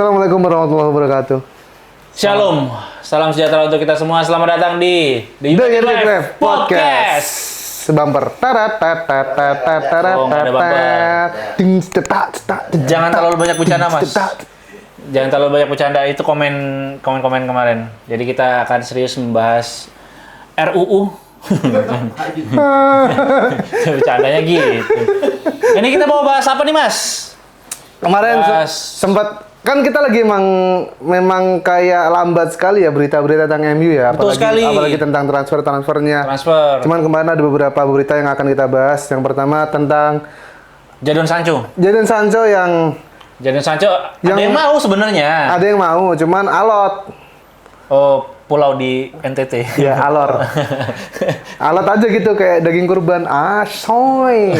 Assalamualaikum warahmatullahi wabarakatuh. Shalom, salam sejahtera untuk kita semua. Selamat datang di The United Life Podcast. Sebumper. Jangan terlalu banyak bercanda, Mas. Jangan terlalu banyak bercanda, itu komen kemarin. Jadi kita akan serius membahas RUU. Bercandanya gitu. Ini kita mau bahas apa nih, Mas? Kemarin sempat kan kita lagi memang kayak lambat sekali ya berita-berita tentang MU ya, apalagi tentang transfernya. Cuman kemarin ada beberapa berita yang akan kita bahas. Yang pertama tentang Jadon Sancho yang ada yang mau sebenarnya. Ada yang mau, cuman alot. Oh, pulau di NTT. Ya, alor. Alot aja gitu kayak daging kurban. Soy.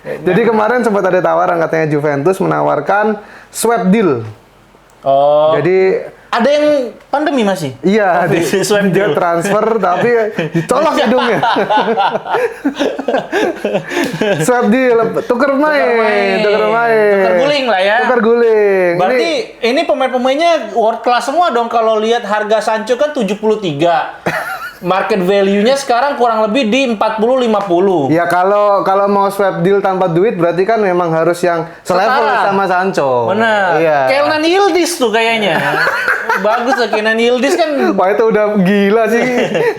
Jadi kemarin sempat ada tawaran katanya Juventus menawarkan swap deal. Oh. Jadi ada yang pandemi masih? Iya, dia transfer tapi ditolak hidungnya. Swap deal, tuker guling lah ya. Tuker guling. Berarti ini pemain-pemainnya world class semua dong kalau lihat harga Sancho kan 73. Market value-nya sekarang kurang lebih di 40-50. Ya kalau mau swap deal tanpa duit berarti kan memang harus yang selevel sama Sancho. Benar. Iya. Kenan Yildiz tuh kayaknya. Bagus lah Kenan Yildiz kan. Wah itu udah gila sih.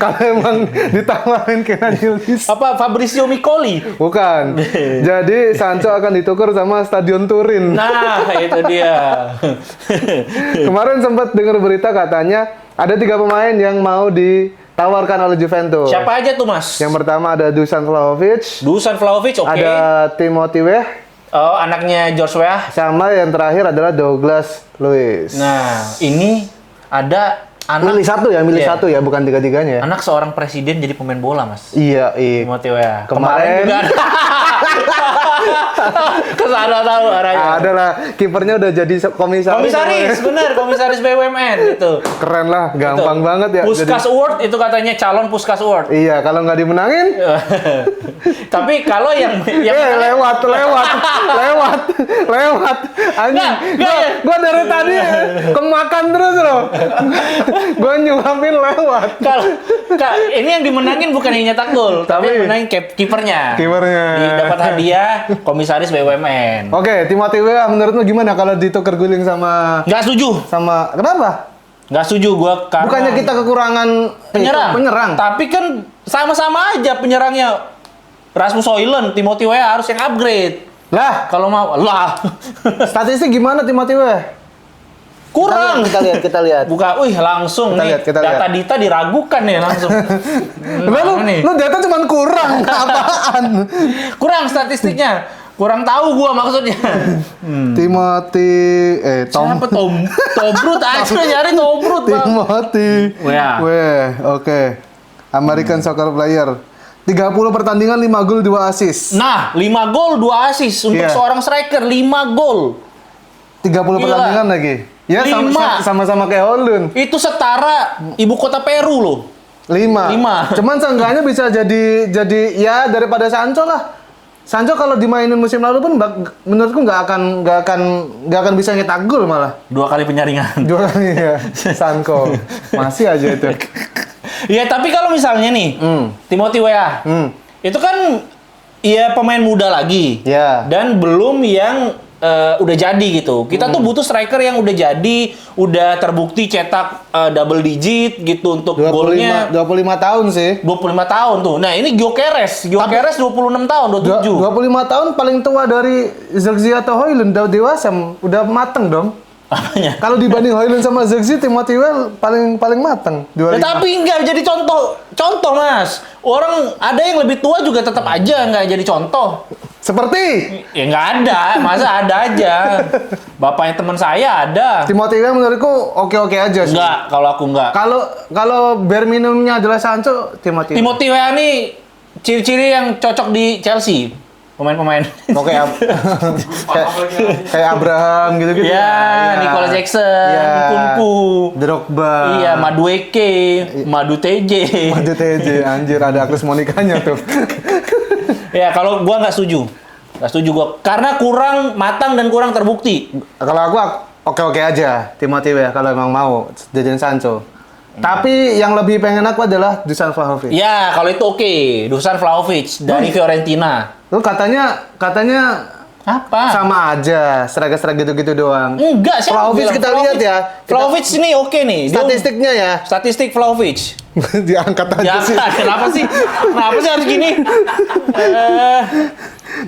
Kalau emang ditawarin Kenan Yildiz. Apa Fabrizio Miccoli? Bukan. Jadi Sancho akan ditukar sama Stadion Turin. Nah, itu dia. Kemarin sempat dengar berita katanya ada 3 pemain yang mau ditawarkan oleh Juventus. Siapa aja tuh, Mas? Yang pertama ada Dusan Vlahovic, oke. Ada Timothy Weah. Oh, anaknya George Weah. Sama yang terakhir adalah Douglas Luiz. Nah, ini ada anak milih satu ya, bukan tiga-tiganya. Anak seorang presiden jadi pemain bola, Mas. Iya. Timothy Weah. Kemarin juga kesana tahu arahnya. Ada lah, kipernya udah jadi komisaris. Komisaris BUMN itu. Keren lah, gampang banget ya. Puskas Award itu katanya calon Puskas Award. Iya, kalau nggak dimenangin. Tapi kalau yang lewat. Anjing. Gua dari tadi kemakan terus loh. Gua nyuapin lewat. Ini yang dimenangin bukan yang nyetak gol, tapi yang menangin kipernya. Dapat hadiah komisaris BUMN. Oke, Timothy Weah menurutmu gimana kalau ditukar guling sama? Nggak setuju. Kenapa? Nggak setuju gua karena bukannya kita kekurangan penyerang. Tapi kan sama-sama aja penyerangnya. Rasmus Højlund, Timothy Weah harus yang upgrade. Lah, kalau mau statistik gimana Timothy Weah? Kurang. Kita lihat. Buka, langsung kita lihat. Data Dita diragukan nih langsung. Lu data cuma kurang, apaan? Kurang statistiknya. Kurang tahu gua maksudnya. Timothy Siapa Tobrut aja nyari Tobrut. Timothy Weah. Oke. American soccer player. 30 pertandingan 5 gol 2 assist. Nah, 5 gol 2 assist untuk seorang striker, 5 gol. 30 pertandingan lagi. Ya, sama-sama kayak Højlund. Itu setara ibu kota Peru loh. 5. Cuman seenggaknya bisa jadi ya daripada Sancho lah. Sancho kalau dimainin musim lalu pun menurutku nggak akan bisa nyetak gol malah. 2 kali penyaringan. 2 kali ya. Sancho. Masih aja itu. Ya, tapi kalau misalnya nih, Timothy Weah, itu kan ya pemain muda lagi. Dan belum yang udah jadi gitu. Kita tuh butuh striker yang udah jadi, udah terbukti cetak double digit gitu untuk golnya. 25 tahun sih. 25 tahun tuh. Nah, ini Gyökeres 26 tahun, 27. 25 tahun paling tua dari Zirkzee atau Højlund, udah dewasa, udah mateng dong. Apanya? Kalau dibanding Højlund sama Zirkzee, Timothy Weah paling mateng. Tapi nggak jadi contoh, Mas. Orang ada yang lebih tua juga tetap aja nggak jadi contoh. Seperti? Ya nggak ada, masa ada aja. Bapaknya teman saya ada. Timothy Weah menurutku oke-oke aja sih. Enggak, kalau aku enggak. Kalau bare minimumnya adalah Sancho, Timothy Weah nih ciri-ciri yang cocok di Chelsea. Pemain-pemain. Kayak Abraham gitu-gitu. Ya, Nicolas Jackson, Kunku, Drogba. Iya, Madueke, Madu TJ. Anjir ada Agnes Monikanya tuh. Ya, kalau gua nggak setuju gua karena kurang matang dan kurang terbukti. Kalau aku oke-oke aja Timothy Weah kalau emang mau Jadon Sancho. Tapi yang lebih pengen aku adalah Dusan Vlahovic. Ya, kalau itu oke. Dusan Vlahovic dari Fiorentina. Lu katanya apa? Sama aja, striker-striker gitu-gitu doang. Enggak, sih. Vlahovic kita lihat ya. Vlahovic ini oke nih. Statistiknya ya. Statistik Vlahovic. Diangkat aja sih. Kenapa sih? Kenapa sih harus gini?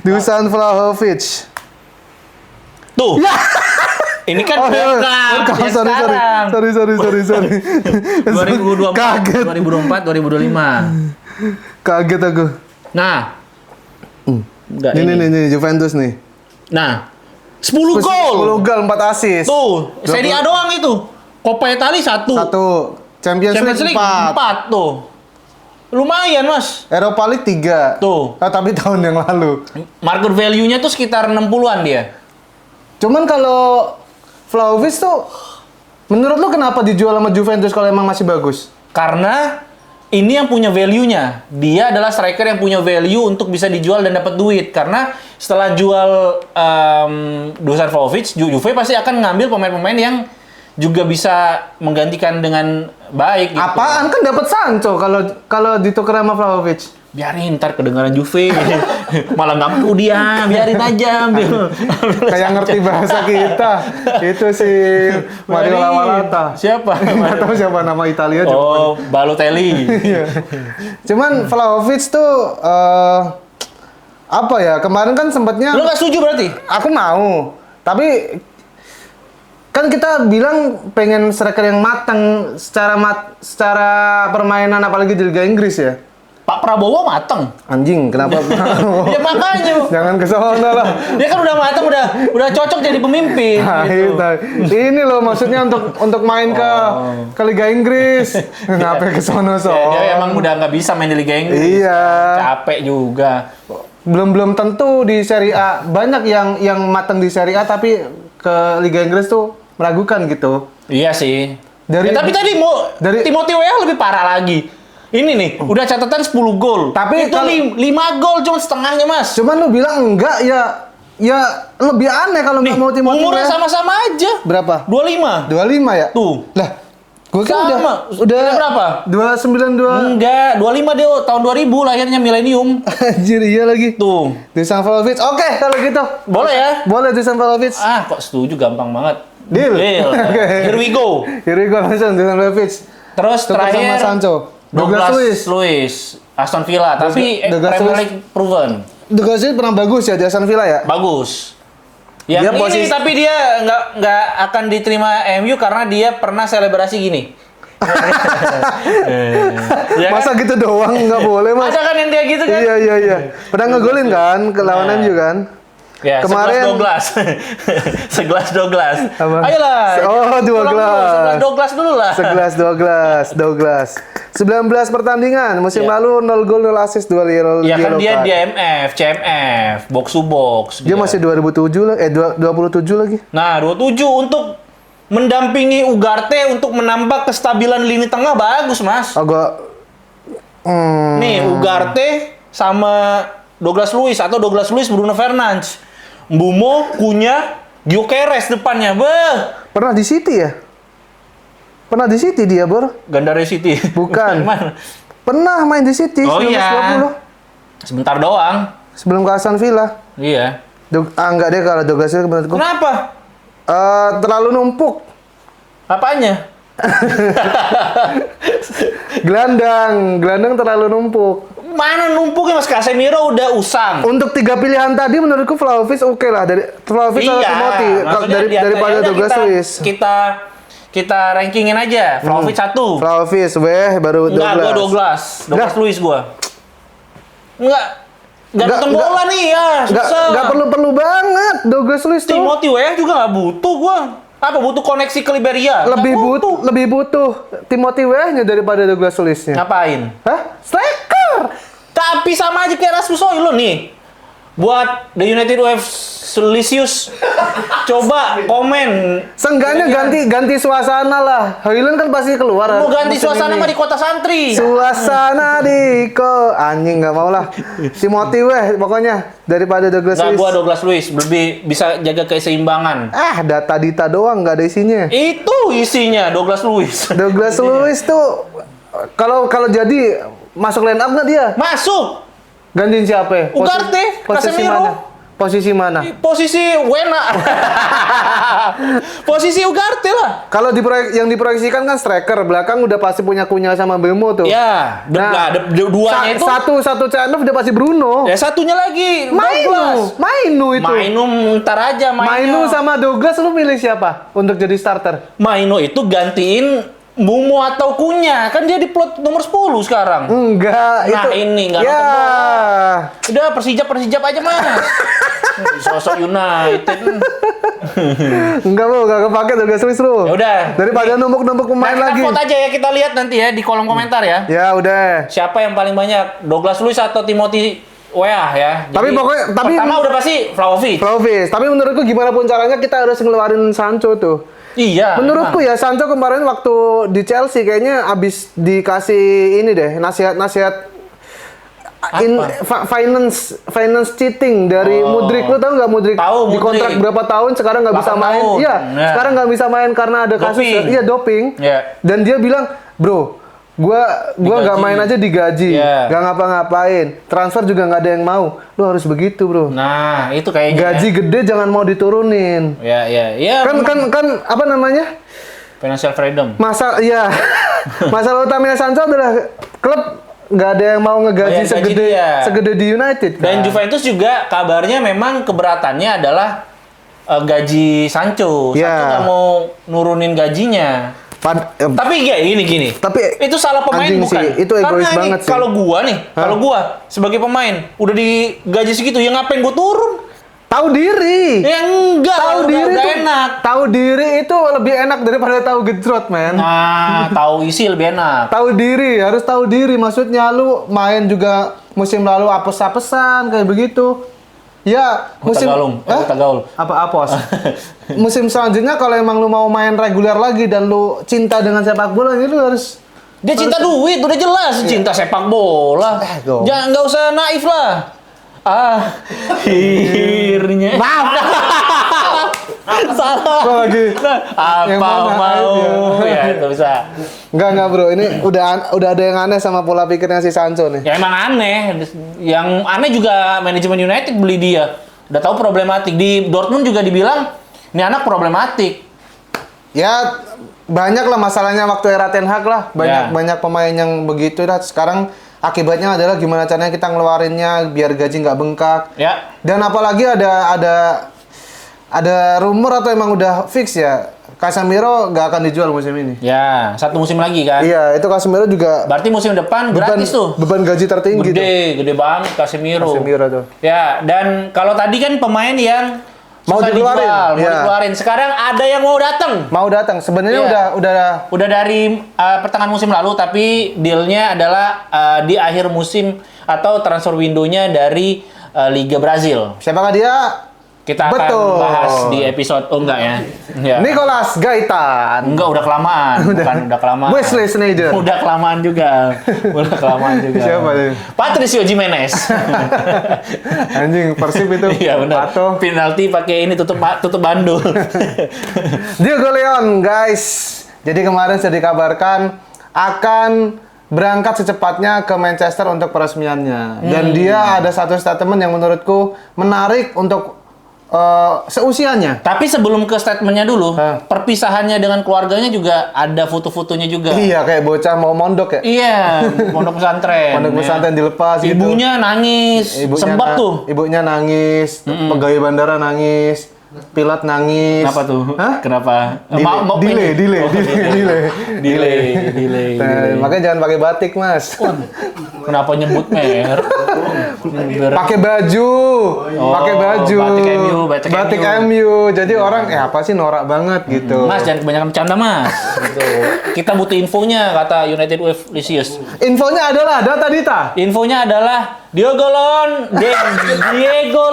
Dusan Vlahovic. Tuh. Ya. Ini kan sekarang. Sorry. 2024, Kaget. 2024, 2025. Kaget aku. Nah. Enggak ini Juventus nih. Nah. 10 gol. 10 gol, 4 assist. Tuh, Serie A doang itu. Coppa Italia 1. Champions League 4 tuh. Lumayan, Mas. Europa League 3. Tuh. Tapi tahun yang lalu. Market value-nya tuh sekitar 60-an dia. Cuman kalau Vlahovic tuh menurut lu kenapa dijual sama Juventus kalau emang masih bagus? Karena ini yang punya value-nya. Dia adalah striker yang punya value untuk bisa dijual dan dapat duit. Karena setelah jual Dusan Vlahovic, Juve pasti akan ngambil pemain-pemain yang juga bisa menggantikan dengan baik. Gitu. Apaan kan dapat Sancho kalau ditukar sama Vlahovic? Biarin, ntar kedengaran Juve. Malah ngaku dia, biarin aja. Ambil Kayak ngerti bahasa kita. Itu si Mario Lawalata. Siapa? Nggak tahu siapa nama Italia. Oh, Balotelli. Cuman Vlahovic tuh apa ya? Kemarin kan sempatnya. Lu nggak setuju berarti? Aku mau. Tapi kan kita bilang pengen striker yang matang secara permainan apalagi di Liga Inggris ya. Pak Prabowo mateng. Anjing, kenapa? Ya makanya. Jangan ke sana lah. Dia kan udah mateng, udah cocok jadi pemimpin. Nah, gitu. Ini loh maksudnya untuk main ke Liga Inggris. Ngapain ke sana Dia emang udah nggak bisa main di Liga Inggris. Iya. Capek juga. Belum tentu di Serie A. Banyak yang mateng di Serie A tapi ke Liga Inggris tuh meragukan gitu. Iya sih. Tapi tadi Timothy Weah lebih parah lagi. Ini nih, udah catatan 10 gol. Tapi itu 5 gol cuma setengahnya, Mas. Cuman lu bilang enggak ya lebih aneh kalau nggak mau Timothy Weah. Umurnya sama-sama aja. Berapa? 25. 25 ya? Tuh. Lah, gue kan udah berapa? 292. Enggak, 25 dia tahun 2000 lahirnya milenium. Anjir, iya lagi. Tuh. Dusan Vlahovic. Oke, kalau gitu. Boleh ya? Boleh Dusan Vlahovic. Kok setuju gampang banget. Deal. Here we go. langsung Dusan Vlahovic. Terus terakhir sama Sancho. Douglas Luiz, Aston Villa, tapi Premier League proven. Douglas Luiz pernah bagus ya di Aston Villa ya? Bagus. Yang ini tapi dia nggak akan diterima MU karena dia pernah selebrasi gini. Ya masa kan? Gitu doang nggak boleh, Mas? Ada kan yang dia gitu kan? Iya. Pernah ngegolin kan ke lawan MU kan? Ya, kemarin segelas Douglas. Ayolah. Oh, 2 gelas. Segelas Douglas dulu lah. Segelas Douglas. 19 pertandingan musim lalu 0 gol 0 assist 2 yellow card. Ya kan dia di CMF, box to box. Dia masih 2007 lagi, 27 lagi. Nah, 27 untuk mendampingi Ugarte untuk menambah kestabilan lini tengah bagus, Mas. Nih, Ugarte sama Douglas Luiz atau Douglas Luiz Bruno Fernandes. Mbumo, Cunha, Gyökeres depannya. Pernah di City ya? Pernah di City dia, Bor? Gandara City. Bukan. Pernah main di City 1920. Sebentar doang. Sebelum ke Aston Villa. Iya. Enggak deh kalau Douglas Luiz menurutku. Kenapa? Terlalu numpuk. Apanya? Gelandang terlalu numpuk. Mana numpuknya, Mas? Casemiro udah usang. Untuk 3 pilihan tadi menurutku Vlahovic oke lah, dari Vlahovic atau Timothy daripada Douglas Luiz. Kita rankingin aja. Vlahovic 1. Vlahovic, baru Douglas. Enggak, gua Douglas Luiz gua. Enggak nonton bola nih ya. Enggak perlu banget Douglas Luiz tuh. Timothy Weah juga enggak butuh gua. Apa butuh koneksi ke Liberia? Lebih butuh Timothy Weah-nya daripada Douglas Luiz-nya. Ngapain? Hah? Striker. Tapi sama aja kayak Rasmus Højlund nih. buat The United Wave Silesius, coba komen. Seenggaknya ganti suasana lah. Hoyland kan pasti keluar. Mau ganti suasana mah di kota santri. Suasana di anjing nggak mau lah. Timothy weh pokoknya daripada Douglas Luiz. Gua Douglas Luiz lebih bisa jaga keseimbangan. Data Dita doang nggak ada isinya. Itu isinya Douglas Luiz. Douglas Luiz tuh kalau jadi masuk line up nggak dia? Masuk. Gantiin siapa? Ugarte, Casemiro. Posisi mana? Posisi Wena. Posisi Ugarte lah. Kalau yang diproyeksikan kan striker, belakang udah pasti punya Cunha sama Bemo tuh. Ya, duanya itu satu CNF udah pasti Bruno. Ya satunya lagi Mainu itu. Mainu ntar aja Mainu sama Douglas lu pilih siapa untuk jadi starter? Mainu itu gantiin Mumu atau Cunha, kan dia di plot nomor 10 sekarang. Enggak, nah, itu. Ini enggak ya. Udah Persijap aja, Mas. Sosok United. Enggak, Bro, enggak kepake Douglas Luiz, Bro. Ya udah. Daripada numpuk-numpuk pemain lagi. Vote aja ya, kita lihat nanti ya di kolom komentar ya. Ya, udah. Siapa yang paling banyak? Douglas Luiz atau Timothy Weah ya. Tapi pokoknya pertama udah pasti Vlahovic. Tapi menurutku gimana pun caranya kita harus ngeluarin Sancho tuh. Iya. Menurutku ya Sancho kemarin waktu di Chelsea kayaknya abis dikasih ini deh nasihat finance cheating dari Mudryk. Lu tahu nggak Mudryk? Tahu, di kontrak berapa tahun sekarang nggak bisa main. Iya, sekarang nggak bisa main karena ada kasus doping. Yeah. Dan dia bilang, "Bro, gua nggak main aja digaji, nggak ngapa-ngapain, transfer juga nggak ada yang mau, lu harus begitu, Bro." Nah, itu kayaknya gaji gede jangan mau diturunin. Ya. Kan apa namanya? Financial freedom. Masalah utamanya Sancho adalah klub nggak ada yang mau ngegaji segede di United. Dan Juventus juga kabarnya memang keberatannya adalah gaji Sancho. Sancho nggak mau nurunin gajinya. Tapi ya gini. Tapi itu salah pemain bukan? Sih, itu egois banget sih. Kalau gua sebagai pemain udah digaji segitu, ya ngapain gua turun? Tahu diri. Ya enggak. Tahu diri udah itu enak. Tahu diri itu lebih enak daripada tahu gejrot, men. Nah, tahu isi lebih enak. Tahu diri, harus tahu diri. Maksudnya lu main juga musim lalu apes-apesan kayak begitu. Ya, musim Tagaul. Apa apos? Musim selanjutnya kalau emang lu mau main reguler lagi dan lu cinta dengan sepak bola, ini lu harus cinta duit, udah jelas cinta sepak bola. Jangan nggak usah naif lah. Akhirnya. Maaf. Salah. Lagi. Apa mau? Ya, itu bisa. Enggak, Bro. Ini udah ada yang aneh sama pola pikirnya si Sancho nih. Ya emang aneh. Yang aneh juga manajemen United beli dia. Udah tahu problematik. Di Dortmund juga dibilang, ini anak problematik. Ya, banyak lah masalahnya waktu era Ten Hag lah. Banyak pemain yang begitu lah. Sekarang akibatnya adalah gimana caranya kita ngeluarinnya biar gaji nggak bengkak. Ya. Dan apalagi ada rumor atau emang udah fix ya, Casemiro nggak akan dijual musim ini. Ya, 1 musim lagi kan. Iya, itu Casemiro juga. Berarti musim depan gratis tuh. Beban gaji tertinggi Gede banget Casemiro tuh. Ya, dan kalau tadi kan pemain yang mau dikeluarin. Sekarang ada yang mau datang. Sebenarnya udah dari pertengahan musim lalu, tapi dealnya adalah di akhir musim atau transfer window-nya dari Liga Brazil. Siapakah dia? Kita akan bahas di episode ya. Nicolas Gaitan. Enggak, udah kelamaan. Udah kelamaan. Wesley Sneijder. Udah kelamaan juga. Siapa tuh? Patricio Jimenez. Anjing, Persib itu. Iya benar. Penalti pakai ini tutup bandul. Diego Leon, guys. Jadi kemarin sudah dikabarkan akan berangkat secepatnya ke Manchester untuk peresmiannya. Dan dia ada satu statement yang menurutku menarik untuk seusianya. Tapi sebelum ke statementnya dulu, perpisahannya dengan keluarganya juga ada foto-fotonya juga. Iya, kayak bocah mau mondok ya? Iya, pondok pesantren. Pondok pesantren dilepas gitu. Ibunya nangis, sembab tuh. Ibunya nangis, pegawai bandara nangis, pilot nangis. Kenapa tuh? Hah? Kenapa? Delay. Makanya jangan pakai batik, Mas. Kenapa nyebut merek? Pakai baju. Batik MU. Jadi orang apa sih norak banget gitu. Mas jangan kebanyakan bercanda Mas. Gitu. Kita butuh infonya kata United with Lisius. Infonya adalah data Dita. Infonya adalah Diego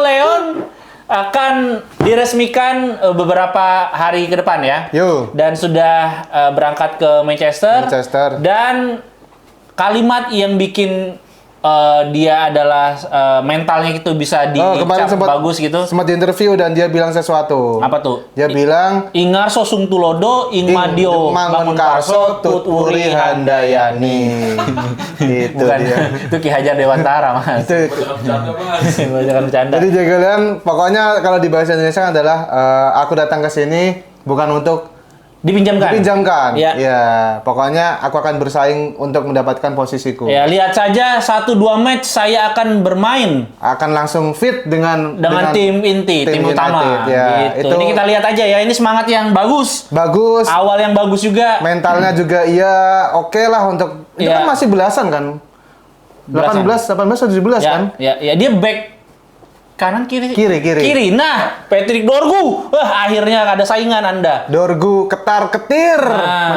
Leon akan diresmikan beberapa hari ke depan ya. Dan sudah berangkat ke Manchester. Dan kalimat yang bikin dia adalah mentalnya itu bisa dicap bagus gitu. Sempat diinterview dan dia bilang sesuatu. Apa tuh? Dia bilang Ingar sosung tulodo ing madio mangun karso tuturi handayani. Itu bukan, dia. Itu Ki Hajar Dewantara Mas. Jangan bercanda. Jadi Jegelian pokoknya kalau di bahasa Indonesia adalah aku datang ke sini bukan untuk dipinjamkan. Ya, pokoknya aku akan bersaing untuk mendapatkan posisiku. Ya, lihat saja 1-2 match saya akan bermain. Akan langsung fit dengan tim inti, tim utama. Ya, gitu. Ini kita lihat aja ya, ini semangat yang bagus. Awal yang bagus juga. Mentalnya juga oke lah untuk itu kan masih belasan kan. 18 atau 17 kan? Ya, dia back kanan kiri. Nah, Patrick Dorgu. Wah, akhirnya ada saingan Anda. Dorgu ketar-ketir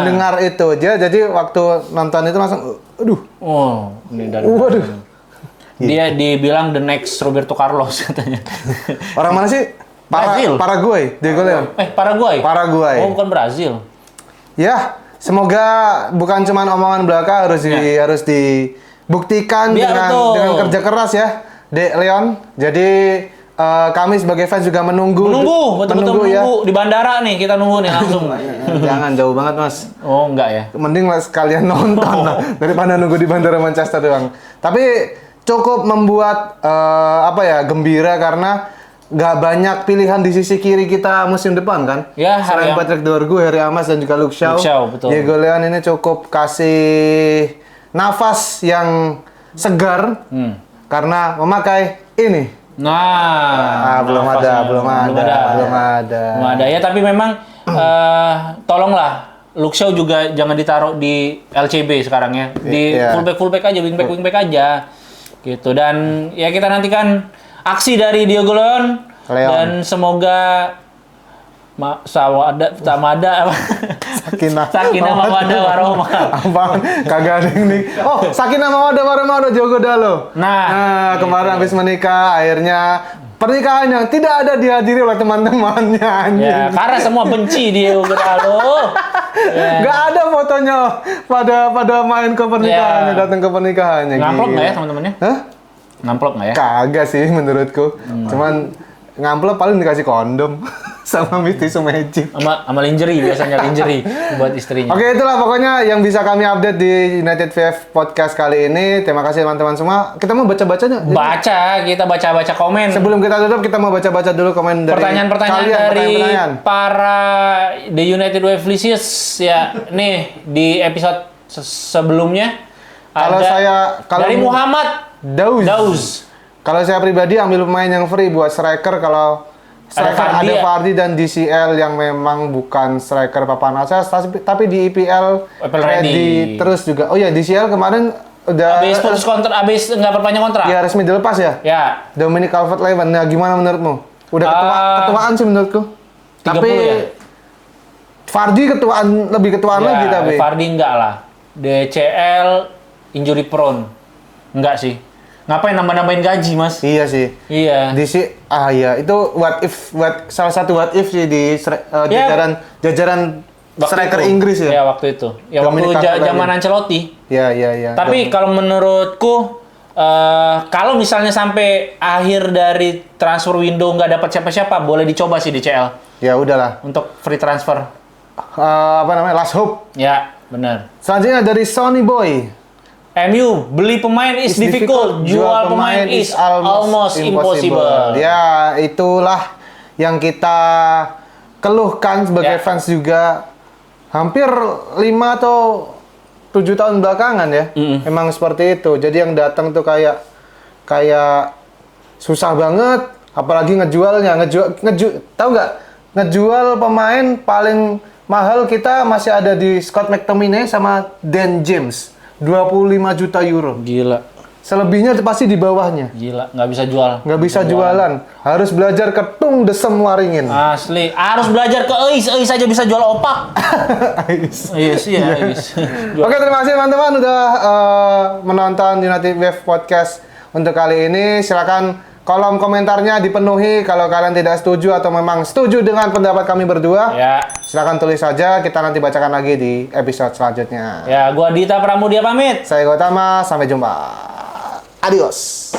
mendengar itu. Jadi waktu nonton itu langsung aduh. Oh, ini dari dia dibilang the next Roberto Carlos katanya. Orang mana sih? Paraguay, Diego Leon. Paraguay. Oh, bukan Brazil. Ya, semoga bukan cuma omongan belaka harus dibuktikan dengan kerja keras ya. Leon, jadi kami sebagai fans juga menunggu ya. Di bandara nih, kita nunggu nih langsung. Jangan jauh banget Mas. Oh enggak ya? Mending sekalian nonton lah, daripada nunggu di bandara Manchester doang. Tapi cukup membuat gembira karena nggak banyak pilihan di sisi kiri kita musim depan kan. Ya, selain Patrick Dorgu, Harry Amas dan juga Luke Shaw, betul. Diego Leon ini cukup kasih nafas yang segar. Karena memakai ini. Belum ada. Ya, tapi memang tolonglah Luke Shaw juga jangan ditaruh di LCB sekarang ya. Di fullback aja, wingback aja. Gitu. Dan ya kita nantikan aksi dari Diego Leon. Dan semoga Sakinah mawaddah warahmah. Apaan? Kagak ada ini. Oh, Sakinah mawaddah warahmah udah Diogo Dalo. Nah, kemarin habis menikah, akhirnya pernikahan yang tidak ada dihadiri oleh teman-temannya. Ya, karena semua benci Diogo Dalo. Gak ada fotonya pada main ke pernikahannya, datang ke pernikahannya. Ngamplop nggak ya teman-temannya? Hah? Ngamplop nggak ya? Kagak sih menurutku. Cuman ngamplop paling dikasih kondom sama tisu magic sama lingerie biasanya buat istrinya. Oke, itulah pokoknya yang bisa kami update di United VF Podcast kali ini. Terima kasih teman-teman semua. Kita mau baca-bacanya. Kita baca komen. Sebelum kita tutup, kita mau baca-baca dulu komen dari pertanyaan-pertanyaan dari para The United VF Lisius ya. Nih di episode sebelumnya dari Muhammad Daus. Kalau saya pribadi ambil pemain yang free buat striker. Kalau striker ada Vardy dan DCL yang memang bukan striker papan atas, tapi di EPL ready terus juga. Oh ya, DCL kemarin udah habis putus kontrak, habis nggak perpanjang kontrak. Ya, resmi dilepas ya. Ya. Dominic Calvert-Lewin. Nah, gimana menurutmu? Udah ketuaan sih menurutku. 30 tapi ya? Vardy lebih ketuaan lagi tapi. Vardy enggak lah. DCL injury prone. Enggak sih. Ngapain nambah-nambahin gaji, Mas? Iya sih. Iya. Itu salah satu what if sih di jajaran striker Inggris ya. Ya, waktu itu. Ya, waktu zaman Ancelotti. Iya. Tapi kalau menurutku kalau misalnya sampai akhir dari transfer window nggak dapat siapa-siapa, boleh dicoba sih DCL. Ya udahlah. Untuk free transfer. Last hope. Ya, benar. Selanjutnya dari Sony Boy. MU, beli pemain is difficult, jual pemain is almost impossible. Ya, itulah yang kita keluhkan sebagai fans juga hampir 5 atau 7 tahun belakangan ya. Emang seperti itu. Jadi yang datang tuh kayak susah banget, apalagi ngejualnya. Tahu nggak? Ngejual pemain paling mahal kita masih ada di Scott McTominay sama Dan James. 25 juta euro. Gila. selebihnya pasti di bawahnya. Gila, nggak bisa jual. Nggak bisa jualan. Harus belajar ke Tung Desem Waringin. Asli, harus belajar ke Eis aja bisa jual opak. Eis. Eis. Oke, terima kasih teman-teman udah menonton United Wave Podcast untuk kali ini. Silakan kolom komentarnya dipenuhi kalau kalian tidak setuju atau memang setuju dengan pendapat kami berdua. Ya. Silakan tulis saja, kita nanti bacakan lagi di episode selanjutnya. Ya, gua Dita Pramudia pamit. Saya Gautama, sampai jumpa. Adios.